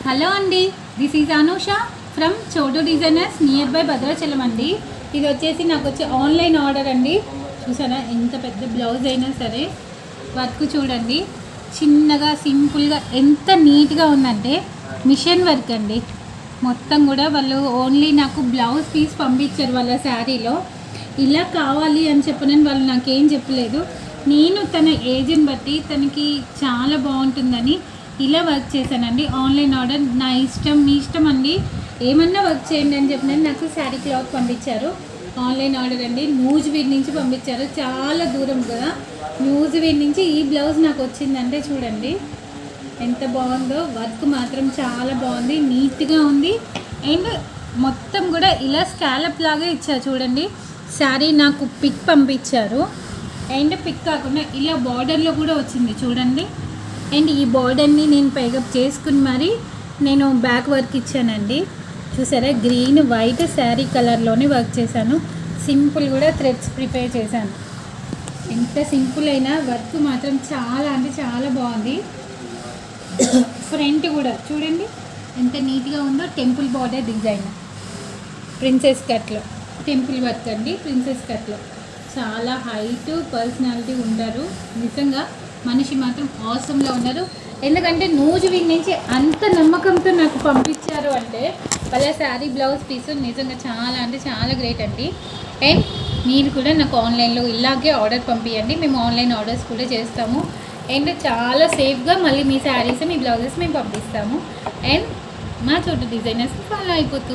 Hello అండి, this is Anusha from చోటు designers near by Bhadrachalam అండి. ఇది వచ్చేసి నాకు వచ్చే ఆన్లైన్ ఆర్డర్ అండి. చూసారా ఎంత పెద్ద బ్లౌజ్ అయినా సరే వర్క్ చూడండి, చిన్నగా సింపుల్గా ఎంత నీట్గా ఉందంటే మిషన్ వర్క్ అండి. మొత్తం కూడా వాళ్ళు ఓన్లీ నాకు బ్లౌజ్ పీస్ పంపించారు వాళ్ళ శారీలో. ఇలా కావాలి అని చెప్పనని వాళ్ళు నాకేం చెప్పలేదు. నేను తన ఏజ్ని బట్టి తనకి చాలా బాగుంటుందని ఇలా వర్క్ చేశానండి. ఆన్లైన్ ఆర్డర్ నా ఇష్టం, మీ ఇష్టం అండి, ఏమన్నా వర్క్ చేయండి అని చెప్పిన నాకు శారీ క్లాత్ పంపించారు. ఆన్లైన్ ఆర్డర్ అండి, న్యూజివీడ్ నుంచి పంపించారు. చాలా దూరం కదా, న్యూజివీడ్ నుంచి ఈ బ్లౌజ్ నాకు వచ్చిందంటే చూడండి ఎంత బాగుందో. వర్క్ మాత్రం చాలా బాగుంది, నీట్గా ఉంది. అండ్ మొత్తం కూడా ఇలా స్కాలప్ లాగా ఇచ్చారు చూడండి. శారీ నాకు పిక్ పంపించారు. అండ్ పిక్ కాకుండా ఇలా బార్డర్లో కూడా వచ్చింది చూడండి. అండ్ ఈ బార్డర్ని నేను పైగప్ చేసుకుని మరి నేను బ్యాక్ వర్క్ ఇచ్చానండి. చూసారా, గ్రీన్ వైట్ శారీ కలర్లోనే వర్క్ చేశాను. సింపుల్ కూడా థ్రెడ్స్ ప్రిపేర్ చేశాను. ఎంత సింపుల్ అయినా వర్క్ మాత్రం చాలా అంటే చాలా బాగుంది. ఫ్రంట్ కూడా చూడండి ఎంత నీట్గా ఉందో. టెంపుల్ బార్డర్ డిజైన్, ప్రిన్సెస్ కట్లో టెంపుల్ వర్క్ అండి. ప్రిన్సెస్ కట్లో చాలా హైట్ పర్సనాలిటీ ఉంటారు. నిజంగా మనిషి మాత్రం ఆసంలో ఉన్నారు. ఎందుకంటే న్యూజివీడ్ నుంచి అంత నమ్మకంతో నాకు పంపించారు అంటే వాళ్ళ శారీ బ్లౌజ్ పీస్ నిజంగా చాలా అంటే చాలా గ్రేట్ అండి. అండ్ మీరు కూడా నాకు ఆన్లైన్లో ఇలాగే ఆర్డర్ పంపించండి. మేము ఆన్లైన్ ఆర్డర్స్ కూడా చేస్తాము. అండ్ చాలా సేఫ్గా మళ్ళీ మీ శారీస్, మీ బ్లౌజెస్ మేము పంపిస్తాము. అండ్ మా చోటు డిజైనర్స్ ఫాలో అయిపోతుంది.